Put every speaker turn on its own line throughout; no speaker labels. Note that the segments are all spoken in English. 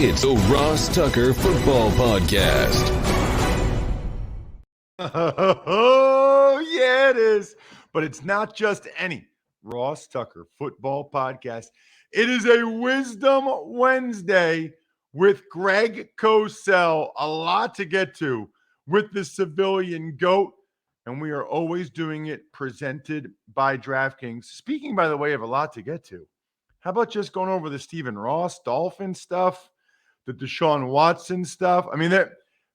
It's the Ross Tucker Football Podcast.
Oh, yeah, it is. But it's not just any Ross Tucker Football Podcast. It is a Wisdom Wednesday with Greg Cosell. A lot to get to with the civilian GOAT. And we are always doing it presented by DraftKings. Speaking, by the way, of a lot to get to, how about just going over the Stephen Ross Dolphin stuff, the Deshaun Watson stuff? I mean,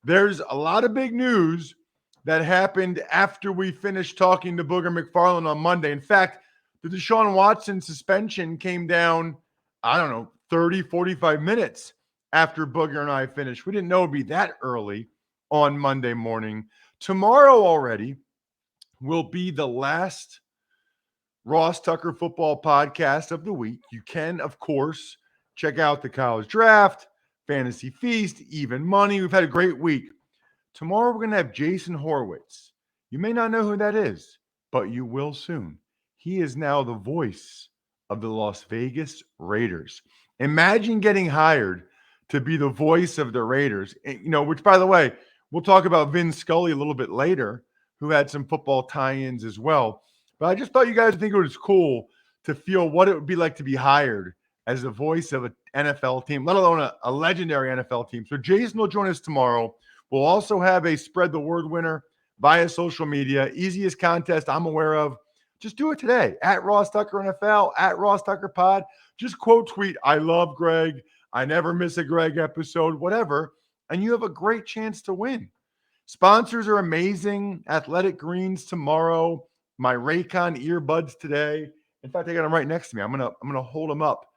there's a lot of big news that happened after we finished talking to Booger McFarland on Monday. In fact, the Deshaun Watson suspension came down, 30, 45 minutes after Booger and I finished. We didn't know it would be that early on Monday morning. Tomorrow already will be the last Ross Tucker Football Podcast of the week. You can, of course, check out the College Draft, Fantasy Feast, Even Money. We've had a great week. Tomorrow, we're going to have Jason Horowitz. You may not know who that is, but you will soon. He is now the voice of the Las Vegas Raiders. Imagine getting hired to be the voice of the Raiders, which, by the way, we'll talk about Vin Scully a little bit later, who had some football tie-ins as well. But I just thought you guys would think it was cool to feel what it would be like to be hired as the voice of an NFL team, let alone a legendary NFL team. So Jason will join us tomorrow. We'll also have a Spread the Word winner via social media. Easiest contest I'm aware of. Just do it today. At Ross Tucker NFL, at Ross Tucker Pod. Just quote tweet, I love Greg. I never miss a Greg episode, whatever. And you have a great chance to win. Sponsors are amazing. Athletic Greens tomorrow. My Raycon earbuds today. In fact, I got them right next to me. I'm gonna hold them up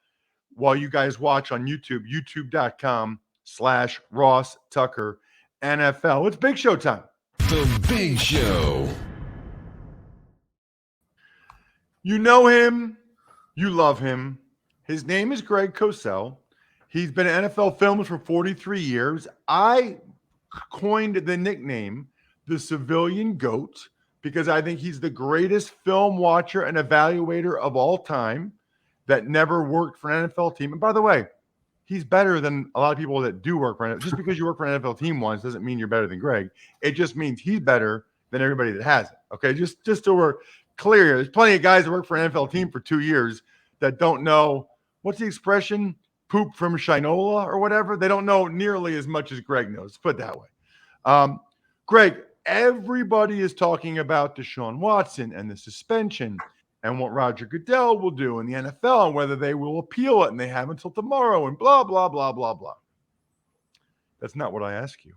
while you guys watch on YouTube, youtube.com/Ross Tucker NFL. It's Big Show time.
The Big Show.
You know him. You love him. His name is Greg Cosell. He's been an NFL filmmaker for 43 years. I coined the nickname the Civilian GOAT because I think he's the greatest film watcher and evaluator of all time that never worked for an NFL team. And by the way, he's better than a lot of people that do work for an NFL. Just because you work for an NFL team once doesn't mean you're better than Greg. It just means he's better than everybody that hasn't. Okay, just so we're clear, there's plenty of guys that work for an NFL team for 2 years that don't know, what's the expression? Poop from Shinola or whatever. They don't know nearly as much as Greg knows. Put it that way. Greg, everybody is talking about Deshaun Watson and the suspension and what Roger Goodell will do in the NFL and whether they will appeal it, and they have until tomorrow and blah, blah, blah, blah, blah. That's not what I ask you.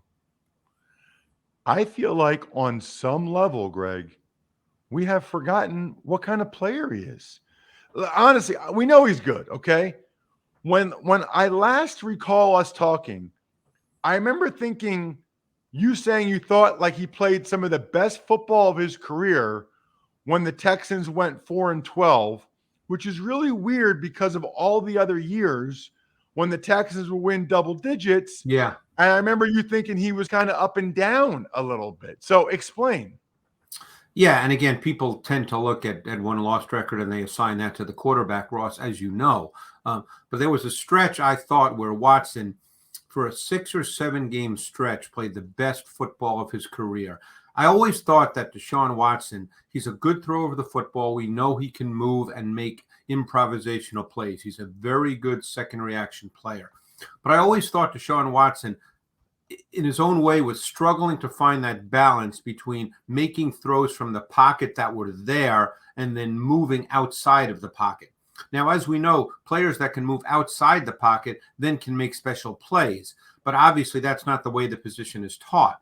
I feel like on some level, Greg, we have forgotten what kind of player he is. Honestly, we know he's good, okay? When I last recall us talking, I remember thinking you saying you thought like he played some of the best football of his career when the Texans went 4-12, which is really weird because of all the other years when the Texans would win double digits.
Yeah.
And I remember you thinking he was kind of up and down a little bit. So explain.
Yeah, and again, people tend to look at one lost record and they assign that to the quarterback, Ross, as you know. But there was a stretch, I thought, where Watson, for a 6 or 7 game stretch, played the best football of his career. I always thought that Deshaun Watson, he's a good thrower of the football. We know he can move and make improvisational plays. He's a very good second reaction player. But I always thought Deshaun Watson, in his own way, was struggling to find that balance between making throws from the pocket that were there and then moving outside of the pocket. Now, as we know, players that can move outside the pocket then can make special plays. But obviously, that's not the way the position is taught.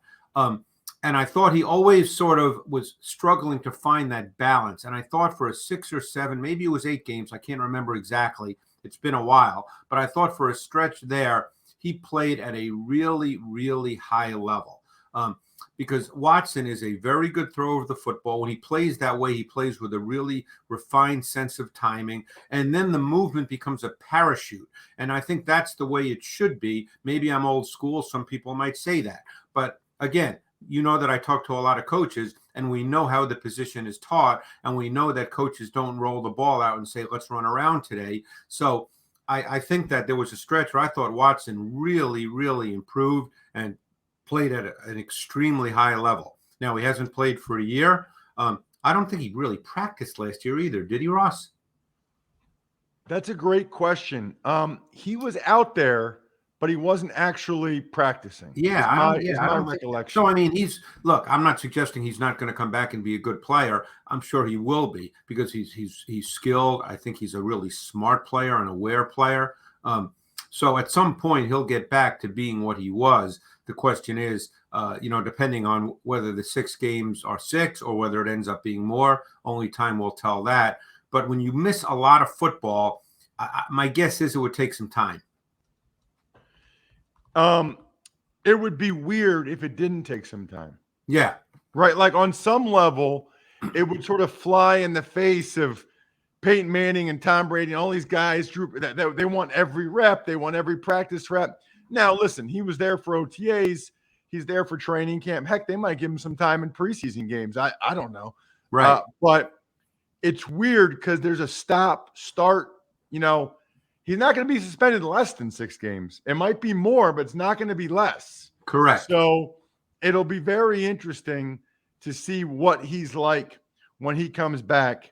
And I thought he always sort of was struggling to find that balance. And I thought for a 6 or 7, maybe it was 8 games, I can't remember exactly. It's been a while. But I thought for a stretch there, he played at a really, really high level. Because Watson is a very good thrower of the football. When he plays that way, he plays with a really refined sense of timing. And then the movement becomes a parachute. And I think that's the way it should be. Maybe I'm old school. Some people might say that. But again, you know that I talk to a lot of coaches, and we know how the position is taught. And we know that coaches don't roll the ball out and say, let's run around today. So I think that there was a stretch where I thought Watson really, really improved and played at an extremely high level. Now, he hasn't played for a year. I don't think he really practiced last year either. Did he, Ross?
That's a great question. He was out there, but he wasn't actually practicing.
Yeah,
Is my recollection.
So. I mean, I'm not suggesting he's not going to come back and be a good player. I'm sure he will be because he's skilled. I think he's a really smart player and aware player. So at some point he'll get back to being what he was. The question is, depending on whether the 6 games are 6 or whether it ends up being more, only time will tell that. But when you miss a lot of football, my guess is it would take some time.
It would be weird if it didn't take some time.
Yeah.
Right. Like on some level, it would sort of fly in the face of Peyton Manning and Tom Brady and all these guys. They want every rep. They want every practice rep. Now, listen, he was there for OTAs. He's there for training camp. Heck, they might give him some time in preseason games. I don't know.
Right.
But it's weird because there's a start. He's not going to be suspended less than 6 games. It might be more, but it's not going to be less.
Correct.
So it'll be very interesting to see what he's like when he comes back.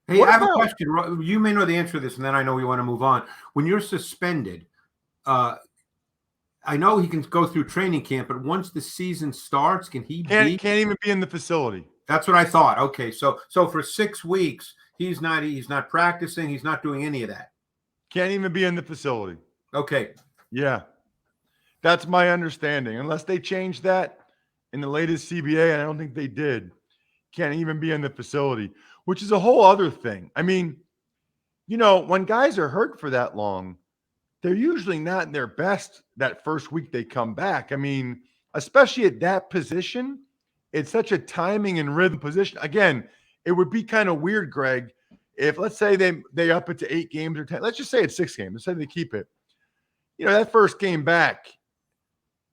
Hey, I have a question. You may know the answer to this, and then I know we want to move on. When you're suspended, I know he can go through training camp, but once the season starts, can't
even be in the facility.
That's what I thought. Okay, so for 6 weeks, he's not practicing. He's not doing any of that.
Can't even be in the facility.
Okay.
Yeah. That's my understanding. Unless they changed that in the latest CBA, and I don't think they did. Can't even be in the facility, which is a whole other thing. I mean, when guys are hurt for that long, they're usually not in their best that first week they come back. I mean, especially at that position, it's such a timing and rhythm position. Again, it would be kind of weird, Greg, if let's say they up it to 8 games or 10. Let's just say it's 6 games. Let's say they keep it. That first game back,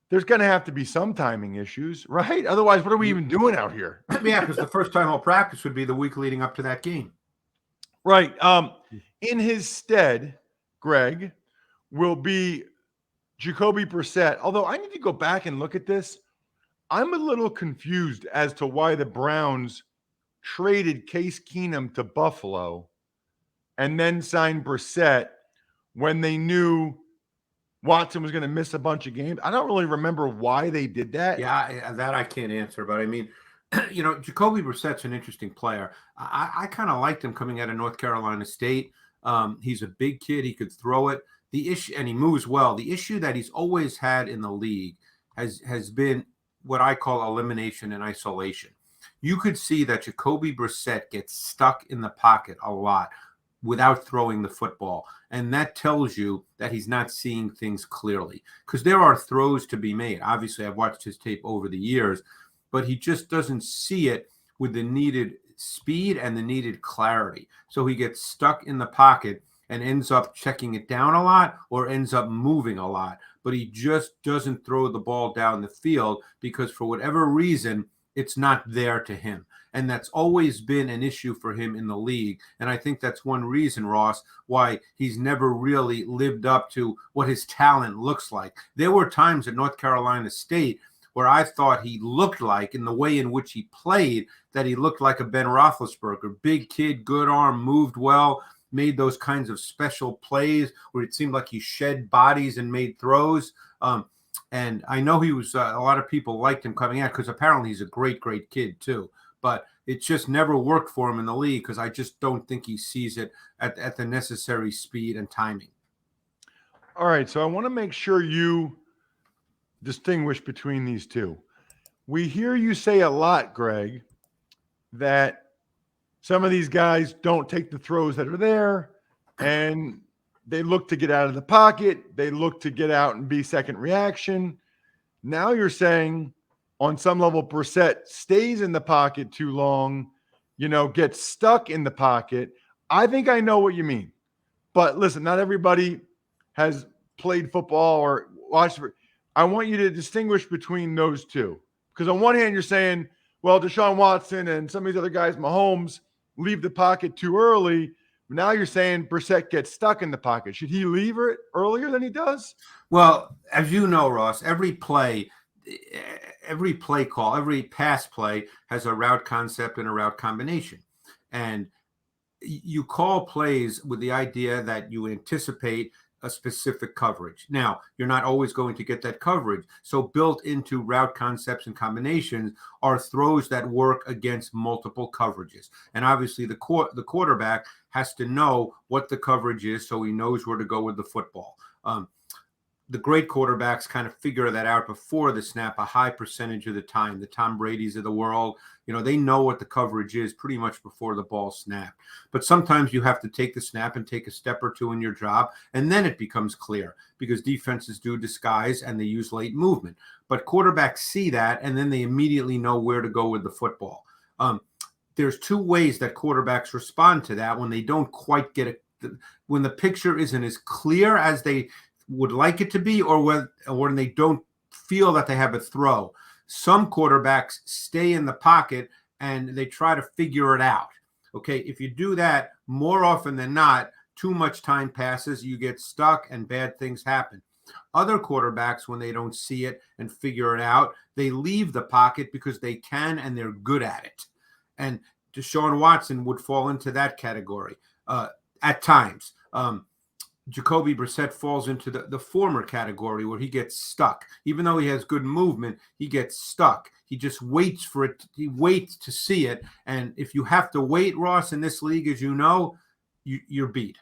there's going to have to be some timing issues, right? Otherwise, what are we even doing out here?
Yeah, because the first time he'll practice would be the week leading up to that game.
Right. In his stead, Greg, will be Jacoby Brissett. Although I need to go back and look at this. I'm a little confused as to why the Browns traded Case Keenum to Buffalo and then signed Brissett when they knew Watson was going to miss a bunch of games. I don't really remember why they did that.
Yeah, that I can't answer. But I mean, Jacoby Brissett's an interesting player. I kind of liked him coming out of North Carolina State. He's a big kid. He could throw it. The issue, and he moves well. The issue that he's always had in the league has been what I call elimination and isolation. You could see that Jacoby Brissett gets stuck in the pocket a lot without throwing the football. And that tells you that he's not seeing things clearly because there are throws to be made. Obviously, I've watched his tape over the years, but he just doesn't see it with the needed speed and the needed clarity. So he gets stuck in the pocket and ends up checking it down a lot or ends up moving a lot. But he just doesn't throw the ball down the field because for whatever reason, it's not there to him. And that's always been an issue for him in the league. And I think that's one reason, Ross, why he's never really lived up to what his talent looks like. There were times at North Carolina State where I thought he looked like, in the way in which he played, that he looked like a Ben Roethlisberger. Big kid, good arm, moved well, made those kinds of special plays where it seemed like he shed bodies and made throws. And I know he was, a lot of people liked him coming out because apparently he's a great, great kid too. But it just never worked for him in the league because I just don't think he sees it at the necessary speed and timing.
All right, so I want to make sure you distinguish between these two. We hear you say a lot, Greg, that some of these guys don't take the throws that are there and they look to get out of the pocket. They look to get out and be second reaction. Now you're saying on some level, Brissett stays in the pocket too long, gets stuck in the pocket. I think I know what you mean. But listen, not everybody has played football or watched. I want you to distinguish between those two. Because on one hand, you're saying, well, Deshaun Watson and some of these other guys, Mahomes, leave the pocket too early. Now you're saying Brissett gets stuck in the pocket. Should he leave it earlier than he does?
Well, as you know, Ross, every play call, every pass play has a route concept and a route combination. And you call plays with the idea that you anticipate a specific coverage. Now, you're not always going to get that coverage. So built into route concepts and combinations are throws that work against multiple coverages. And obviously the quarterback has to know what the coverage is so he knows where to go with the football. The great quarterbacks kind of figure that out before the snap a high percentage of the time. The Tom Brady's of the world, they know what the coverage is pretty much before the ball snapped. But sometimes you have to take the snap and take a step or two in your job, and then it becomes clear because defenses do disguise and they use late movement. But quarterbacks see that, and then they immediately know where to go with the football. There's two ways that quarterbacks respond to that when they don't quite get it, when the picture isn't as clear as they would like it to be, or when they don't feel that they have a throw. Some quarterbacks stay in the pocket and they try to figure it out. Okay, if you do that, more often than not, too much time passes, you get stuck, and bad things happen. Other quarterbacks, when they don't see it and figure it out, they leave the pocket because they can and they're good at it. And Deshaun Watson would fall into that category at times. Jacoby Brissett falls into the former category where he gets stuck. Even though he has good movement, he gets stuck. He just waits for it. He waits to see it. And if you have to wait, Ross, in this league, as you know, you're beat.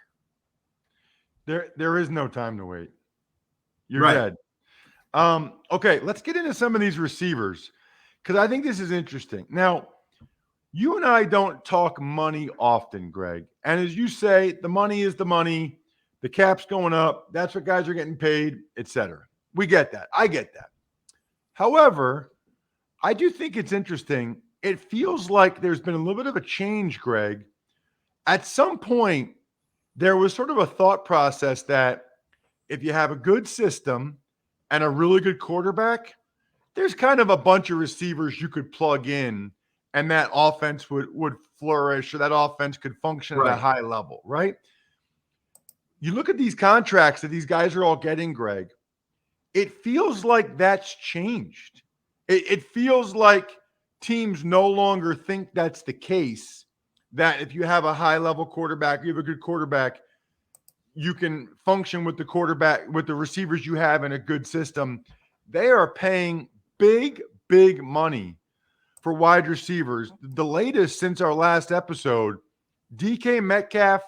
There is no time to wait. You're
right.
dead. Okay, let's get into some of these receivers because I think this is interesting. Now, you and I don't talk money often, Greg. And as you say, the money is the money. The cap's going up. That's what guys are getting paid, etc. We get that. I get that. However, I do think it's interesting. It feels like there's been a little bit of a change, Greg. At some point, there was sort of a thought process that if you have a good system and a really good quarterback, there's kind of a bunch of receivers you could plug in and that offense would flourish, or that offense could function at a high level, right? You look at these contracts that these guys are all getting, Greg, it feels like that's changed. It feels like teams no longer think that's the case, that if you have a high-level quarterback, you have a good quarterback, you can function with the quarterback, with the receivers you have in a good system. They are paying big, big money for wide receivers. The latest since our last episode, DK Metcalf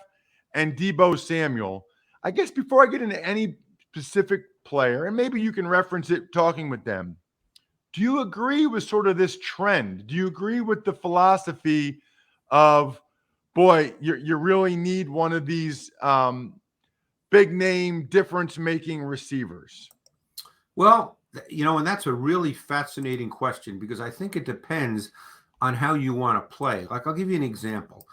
and Deebo Samuel. I guess before I get into any specific player, and maybe you can reference it talking with them, do you agree with sort of this trend? Do you agree with the philosophy of, boy, you really need one of these big name difference-making receivers?
Well, and that's a really fascinating question because I think it depends on how you want to play. Like, I'll give you an example.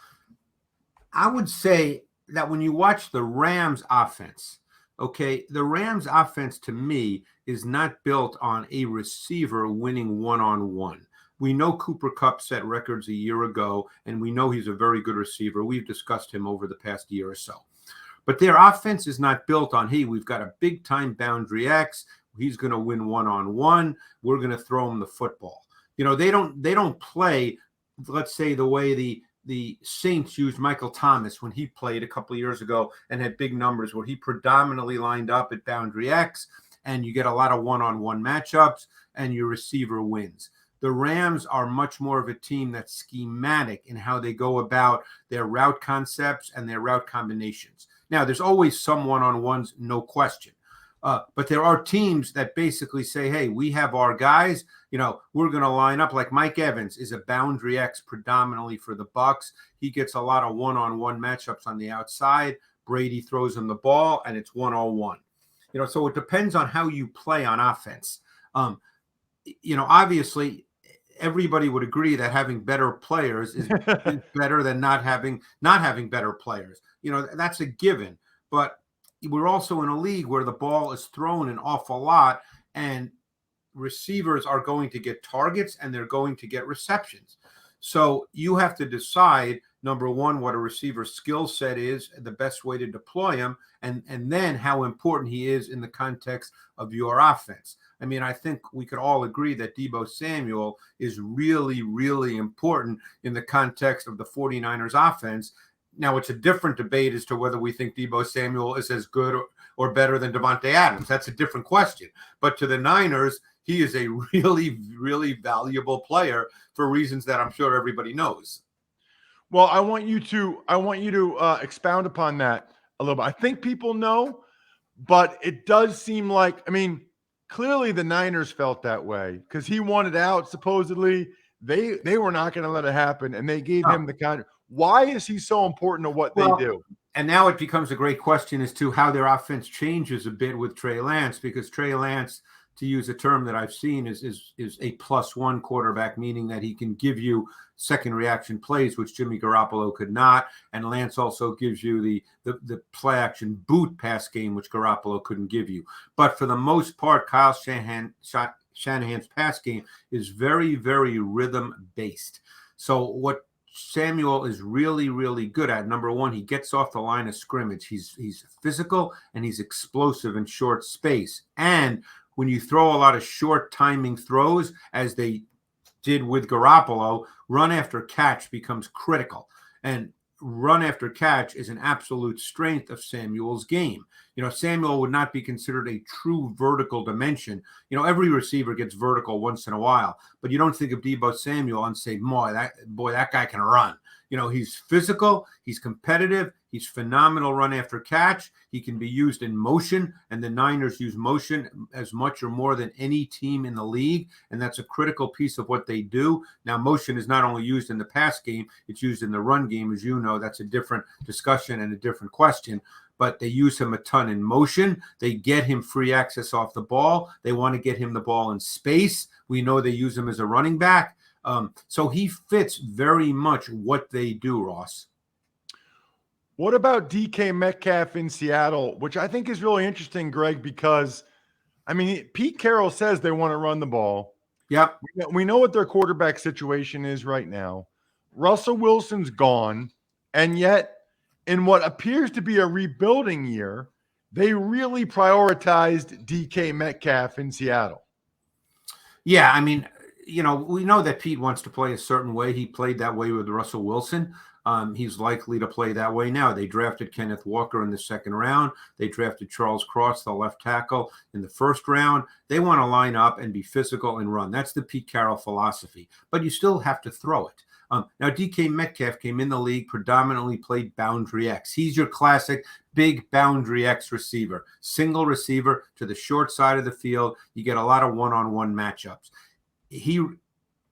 I would say that when you watch the Rams offense, okay, the Rams offense to me is not built on a receiver winning one-on-one. We know Cooper Kupp set records a year ago, and we know he's a very good receiver. We've discussed him over the past year or so. But their offense is not built on, hey, we've got a big-time boundary X. He's going to win one-on-one. We're going to throw him the football. They don't play, let's say, the way the Saints used Michael Thomas when he played a couple of years ago and had big numbers where he predominantly lined up at boundary X, and you get a lot of one-on-one matchups and your receiver wins. The Rams are much more of a team that's schematic in how they go about their route concepts and their route combinations. Now, there's always some one-on-ones, no question. But there are teams that basically say, hey, we have our guys, we're going to line up. Like Mike Evans is a boundary X predominantly for the Bucs. He gets a lot of one-on-one matchups on the outside. Brady throws him the ball, and it's one-on-one. So it depends on how you play on offense. Obviously, everybody would agree that having better players is better than not having better players. That's a given. But we're also in a league where the ball is thrown an awful lot, and receivers are going to get targets and they're going to get receptions. So you have to decide, number one, what a receiver's skill set is, the best way to deploy him, and then how important he is in the context of your offense. I mean, I think we could all agree that Deebo Samuel is really, really important in the context of the 49ers offense. Now, it's a different debate as to whether we think Deebo Samuel is as good or better than Devontae Adams. That's a different question. But to the Niners, he is a really, really valuable player for reasons that I'm sure everybody knows.
Well, I want you to expound upon that a little bit. I think people know, but it does seem like, I mean, clearly the Niners felt that way because he wanted out. Supposedly, they were not going to let it happen, and they gave him the kind. Why is he so important to what they do?
And now it becomes a great question as to how their offense changes a bit with Trey Lance, because Trey Lance, to use a term that I've seen, is a +1 quarterback, meaning that he can give you second reaction plays, which Jimmy Garoppolo could not. And Lance also gives you the play action boot pass game, which Garoppolo couldn't give you. But for the most part, Kyle Shanahan's pass game is very, very rhythm based. So what Samuel is really, really good at, number one, he gets off the line of scrimmage. He's physical and he's explosive in short space. And when you throw a lot of short timing throws, as they did with Garoppolo, run after catch becomes critical. And run after catch is an absolute strength of Samuel's game. You know, Samuel would not be considered a true vertical dimension. You know, every receiver gets vertical once in a while, but you don't think of Deebo Samuel and say, boy, that guy can run. You know, he's physical, he's competitive, he's phenomenal run after catch. He can be used in motion, and the Niners use motion as much or more than any team in the league, and that's a critical piece of what they do. Now, motion is not only used in the pass game, it's used in the run game. As you know, that's a different discussion and a different question, but they use him a ton in motion. They get him free access off the ball. They want to get him the ball in space. We know they use him as a running back. So he fits very much what they do, Ross.
What about DK Metcalf in Seattle, which I think is really interesting, Greg, because, I mean, Pete Carroll says they want to run the ball.
Yep.
We know what their quarterback situation is right now. Russell Wilson's gone, and yet in what appears to be a rebuilding year, they really prioritized DK Metcalf in Seattle.
Yeah, I mean, you know, we know that Pete wants to play a certain way. He played that way with Russell Wilson. He's likely to play that way now. They drafted Kenneth Walker in the second round. They drafted Charles Cross, the left tackle, in the first round. They want to line up and be physical and run. That's the Pete Carroll philosophy. But you still have to throw it. Now, DK Metcalf came in the league, predominantly played boundary X. He's your classic big boundary X receiver. Single receiver to the short side of the field. You get a lot of one-on-one matchups.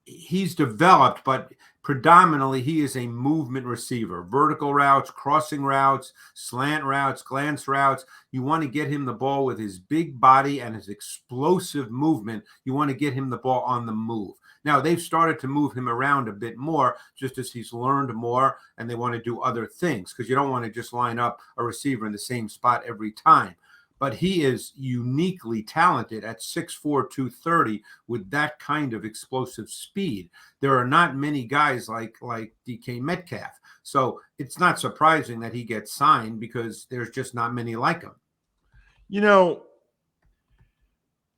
He's developed, but predominantly he is a movement receiver. Vertical routes, crossing routes, slant routes, glance routes. You want to get him the ball with his big body and his explosive movement. You want to get him the ball on the move. Now, they've started to move him around a bit more just as he's learned more, and they want to do other things because you don't want to just line up a receiver in the same spot every time. But he is uniquely talented at 6'4", 230 with that kind of explosive speed. There are not many guys like DK Metcalf. So it's not surprising that he gets signed because there's just not many like him.
You know,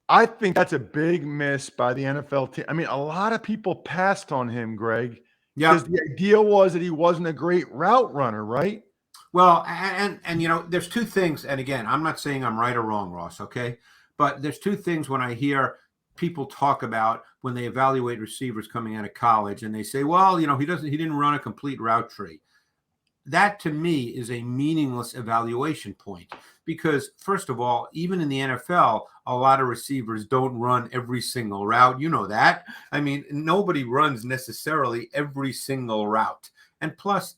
I think that's a big miss by the NFL team. I mean, a lot of people passed on him, Greg, because the idea was that he wasn't a great route runner, right?
Well, and you know, there's two things, and again, I'm not saying I'm right or wrong, Ross, okay? But there's two things when I hear people talk about when they evaluate receivers coming out of college, and they say, well, you know, he didn't run a complete route tree. That to me is a meaningless evaluation point because, first of all, even in the NFL, a lot of receivers don't run every single route. You know that. I mean, nobody runs necessarily every single route. And plus,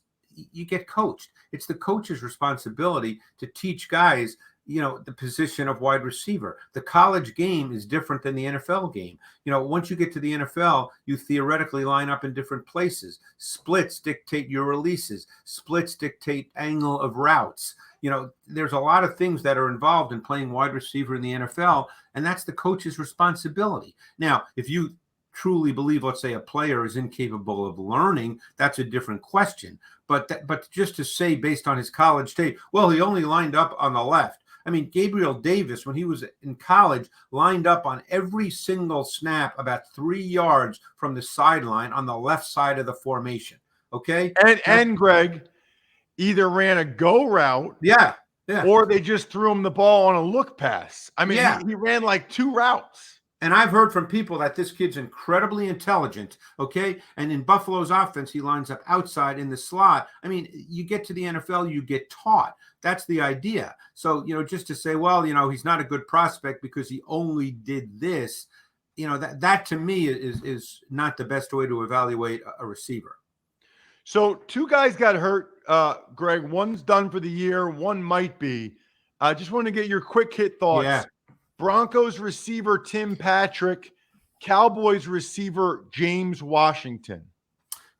you get coached. It's the coach's responsibility to teach guys, you know, the position of wide receiver. The college game is different than the NFL game. You know, once you get to the NFL, you theoretically line up in different places. Splits dictate your releases. Splits dictate angle of routes. You know, there's a lot of things that are involved in playing wide receiver in the NFL, and that's the coach's responsibility. Now, if you truly believe, let's say, a player is incapable of learning, that's a different question. But just to say, based on his college tape, well, he only lined up on the left. I mean, Gabriel Davis, when he was in college, lined up on every single snap about 3 yards from the sideline on the left side of the formation. Okay.
And Greg either ran a go route,
yeah,
or they just threw him the ball on a look pass. I mean,
yeah.
he ran like 2 routes.
And I've heard from people that this kid's incredibly intelligent, okay? And in Buffalo's offense, he lines up outside in the slot. I mean, you get to the NFL, you get taught. That's the idea. So, just to say, well, he's not a good prospect because he only did this, that to me is not the best way to evaluate a receiver.
So 2 guys got hurt, Greg. One's done for the year. One might be. I just want to get your quick hit thoughts.
Yeah.
Broncos receiver Tim Patrick, Cowboys receiver James Washington.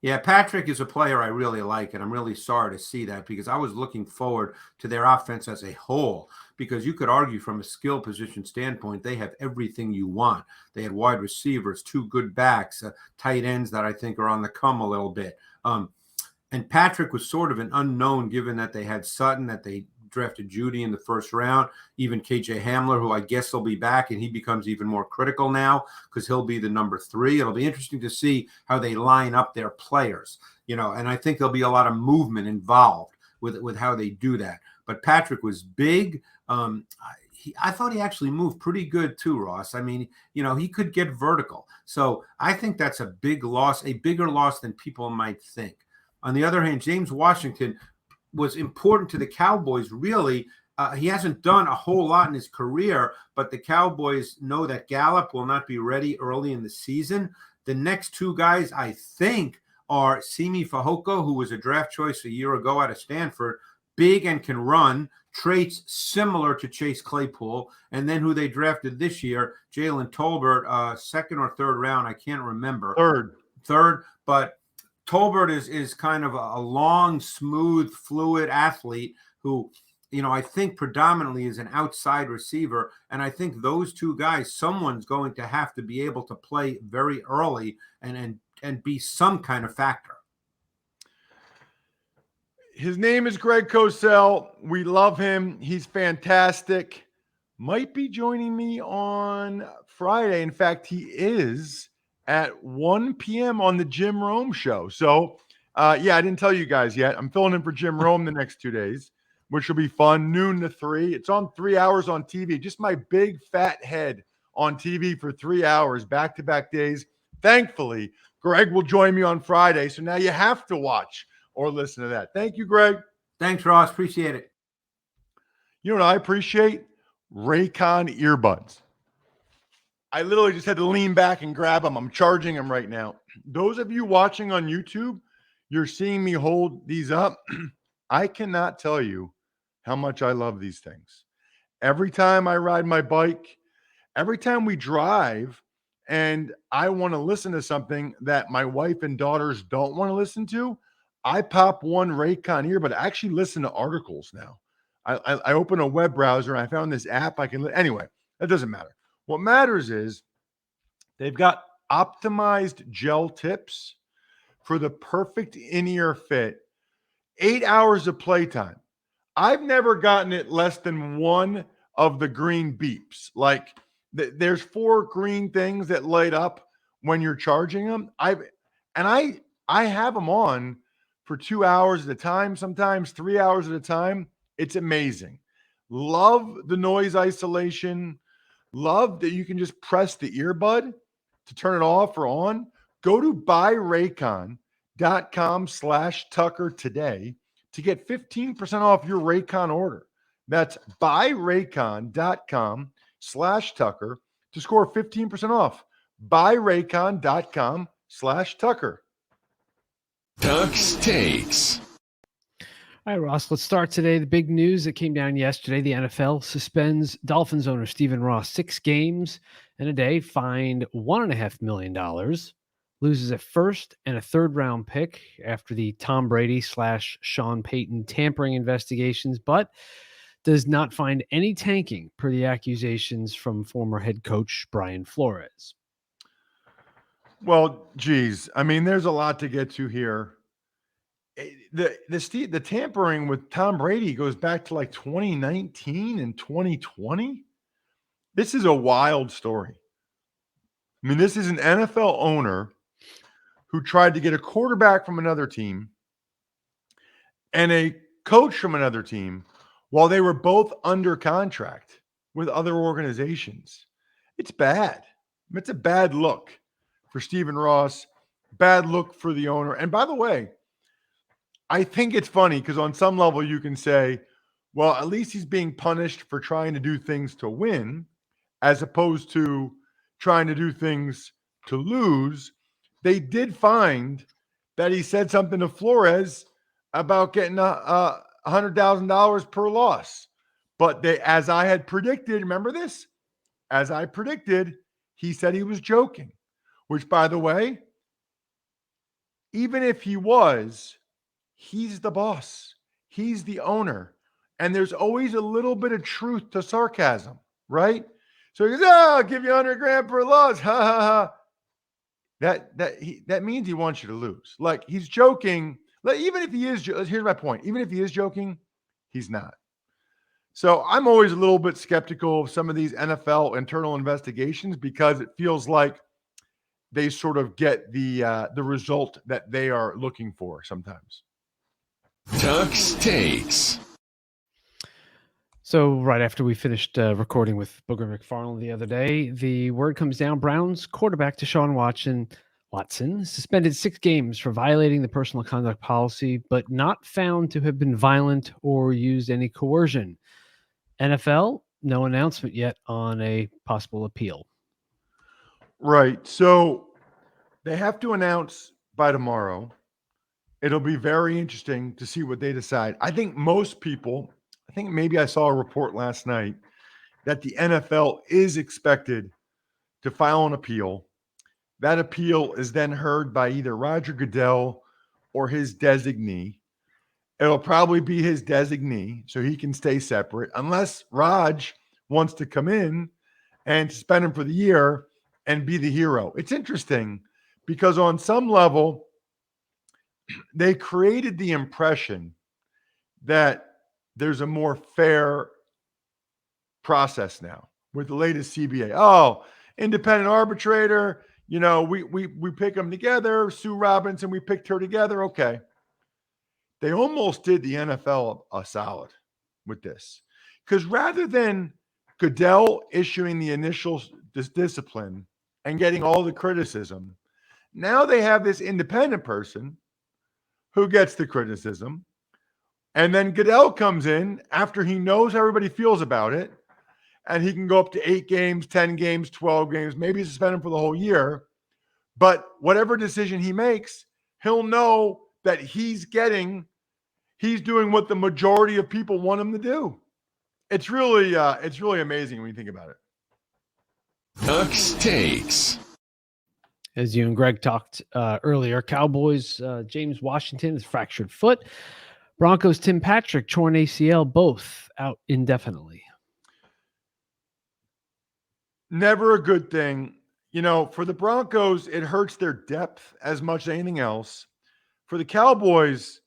Yeah, Patrick is a player I really like, and I'm really sorry to see that because I was looking forward to their offense as a whole because you could argue from a skill position standpoint, they have everything you want. They had wide receivers, 2 good backs, tight ends that I think are on the come a little bit. And Patrick was sort of an unknown given that they had Sutton, that they drafted Judy in the first round, even KJ Hamler, who I guess will be back, and he becomes even more critical now because he'll be the number 3. It'll be interesting to see how they line up their players, and I think there'll be a lot of movement involved with how they do that. But Patrick was big. I thought he actually moved pretty good too, Ross. I mean, he could get vertical. So I think that's a big loss, a bigger loss than people might think. On the other hand, James Washington was important to the Cowboys, really. He hasn't done a whole lot in his career, but the Cowboys know that Gallup will not be ready early in the season. The next 2 guys, I think, are Simi Fehoko, who was a draft choice a year ago out of Stanford, big and can run, traits similar to Chase Claypool, and then who they drafted this year, Jalen Tolbert, 2nd or 3rd round, I can't remember. Third, but Tolbert is kind of a long, smooth, fluid athlete who, I think predominantly is an outside receiver. And I think those 2 guys, someone's going to have to be able to play very early and be some kind of factor.
His name is Greg Cosell. We love him. He's fantastic. Might be joining me on Friday. In fact, he is at 1 p.m. on the Jim Rome show. So, I didn't tell you guys yet. I'm filling in for Jim Rome the next 2 days, which will be fun, noon to 3. It's on 3 hours on TV. Just my big fat head on TV for 3 hours, back-to-back days. Thankfully, Greg will join me on Friday. So now you have to watch or listen to that. Thank you, Greg.
Thanks, Ross. Appreciate it.
You know what I appreciate? Raycon earbuds. I literally just had to lean back and grab them. I'm charging them right now. Those of you watching on YouTube, you're seeing me hold these up. I cannot tell you how much I love these things. Every time I ride my bike, every time we drive, and I want to listen to something that my wife and daughters don't want to listen to, I pop one Raycon earbud. I actually listen to articles now. I open a web browser and I found this app I can anyway, that doesn't matter. What matters is they've got optimized gel tips for the perfect in-ear fit. 8 hours of playtime. I've never gotten it less than 1 of the green beeps. Like there's 4 green things that light up when you're charging them. I have them on for 2 hours at a time, sometimes 3 hours at a time. It's amazing. Love the noise isolation. Love that you can just press the earbud to turn it off or on. Go to buyraycon.com/Tucker today to get 15% off your Raycon order. That's buyraycon.com/Tucker to score 15% off. Buyraycon.com/Tucker.
Tuck's Takes.
All right, Ross, let's start today. The big news that came down yesterday, the NFL suspends Dolphins owner Stephen Ross 6 games and a day, fined $1.5 million, loses a 1st and a 3rd round pick after the Tom Brady / Sean Payton tampering investigations, but does not find any tanking per the accusations from former head coach Brian Flores.
Well, geez, I mean, there's a lot to get to here. The tampering with Tom Brady goes back to like 2019 and 2020. This is a wild story. I mean, this is an NFL owner who tried to get a quarterback from another team and a coach from another team while they were both under contract with other organizations. It's bad. It's a bad look for Stephen Ross, bad look for the owner. And by the way, I think it's funny because on some level you can say, well, at least he's being punished for trying to do things to win as opposed to trying to do things to lose. They did find that he said something to Flores about getting $100,000 per loss. But they, as I had predicted, remember this? As I predicted, he said he was joking, which, by the way, even if he was, he's the boss. He's the owner. And there's always a little bit of truth to sarcasm, right? So he goes, I'll give you $100,000 per loss. Ha ha ha. That means he wants you to lose. Like, he's joking. Like, even if he is, here's my point. Even if he is joking, he's not. So I'm always a little bit skeptical of some of these NFL internal investigations because it feels like they sort of get the result that they are looking for sometimes.
Tuck's Takes.
So right after we finished recording with Booger McFarland the other day, the word comes down: Browns quarterback Deshaun Watson suspended 6 games for violating the personal conduct policy, but not found to have been violent or used any coercion. NFL, no announcement yet on a possible appeal.
Right. So they have to announce by tomorrow. It'll be very interesting to see what they decide. I think most people, I think maybe I saw a report last night that the NFL is expected to file an appeal. That appeal is then heard by either Roger Goodell or his designee. It'll probably be his designee, so he can stay separate, unless Raj wants to come in and suspend him for the year and be the hero. It's interesting because on some level, they created the impression that there's a more fair process now with the latest CBA. Oh, independent arbitrator, you know, we pick them together. Sue Robinson, we picked her together. Okay. They almost did the NFL a solid with this. Because rather than Goodell issuing the initial discipline and getting all the criticism, now they have this independent person who gets the criticism. And then Goodell comes in after he knows how everybody feels about it. And he can go up to 8 games, 10 games, 12 games, maybe suspend him for the whole year. But whatever decision he makes, he'll know that he's doing what the majority of people want him to do. It's really amazing when you think about it.
Tuck's Takes.
As you and Greg talked earlier, Cowboys, James Washington has fractured foot. Broncos, Tim Patrick, torn ACL, both out indefinitely.
Never a good thing. You know, for the Broncos, it hurts their depth as much as anything else. For the Cowboys,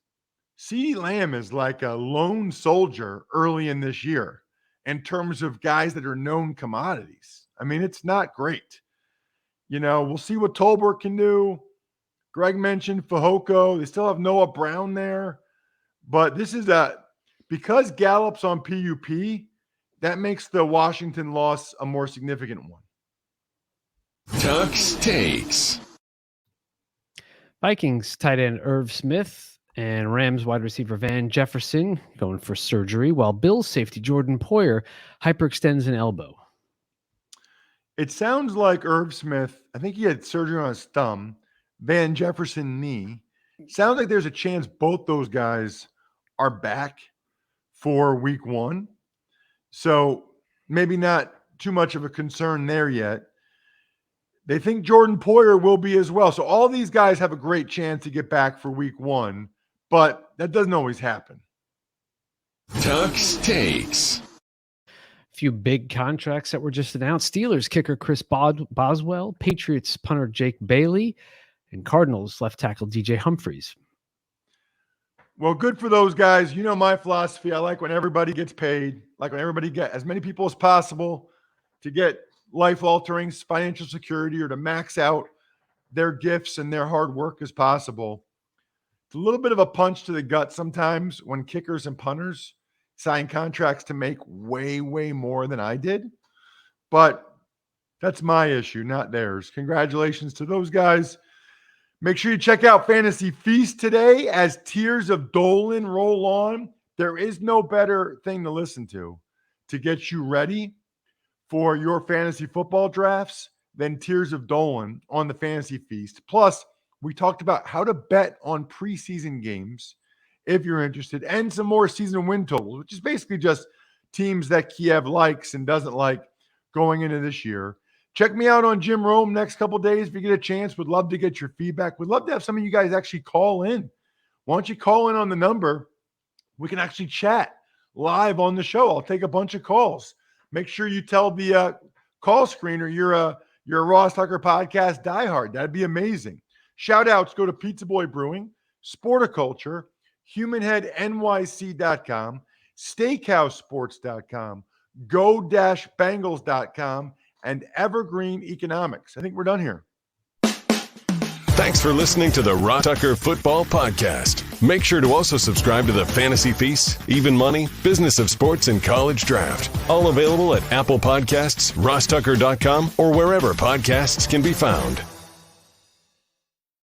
CeeDee Lamb is like a lone soldier early in this year in terms of guys that are known commodities. I mean, it's not great. You know, we'll see what Tolbert can do. Greg mentioned Fehoko. They still have Noah Brown there. But this is because Gallup's on PUP, that makes the Washington loss a more significant one.
Tuck's Takes.
Vikings tight end Irv Smith and Rams wide receiver Van Jefferson going for surgery, while Bills safety Jordan Poyer hyperextends an elbow.
It sounds like Irv Smith, I think he had surgery on his thumb, Van Jefferson knee. Sounds like there's a chance both those guys are back for week 1. So maybe not too much of a concern there yet. They think Jordan Poyer will be as well. So all these guys have a great chance to get back for week 1, but that doesn't always happen.
Tuck's Takes.
few big contracts that were just announced. Steelers kicker Chris Boswell, Patriots punter Jake Bailey, and Cardinals left tackle DJ Humphries.
Well, good for those guys. You know my philosophy. I like when everybody gets paid, like when everybody get as many people as possible to get life-altering financial security or to max out their gifts and their hard work as possible. It's a little bit of a punch to the gut sometimes when kickers and punters sign contracts to make way, way more than I did. But that's my issue, not theirs. Congratulations to those guys. Make sure you check out Fantasy Feast today as Tears of Dolan roll on. There is no better thing to listen to get you ready for your fantasy football drafts than Tears of Dolan on the Fantasy Feast. Plus, we talked about how to bet on preseason games if you're interested, and some more season win totals, which is basically just teams that Kiev likes and doesn't like going into this year. Check me out on Jim Rome next couple days if you get a chance. Would love to get your feedback. Would love to have some of you guys actually call in. Why don't you call in on the number? We can actually chat live on the show. I'll take a bunch of calls. Make sure you tell the call screener you're a Ross Tucker podcast diehard. That'd be amazing. Shout outs go to Pizza Boy Brewing, Sporticulture, HumanHeadNYC.com, SteakhouseSports.com, Go-Bangles.com, and Evergreen Economics. I think we're done here.
Thanks for listening to the Ross Tucker Football Podcast. Make sure to also subscribe to the Fantasy Feast, Even Money, Business of Sports, and College Draft. All available at Apple Podcasts, RossTucker.com, or wherever podcasts can be found.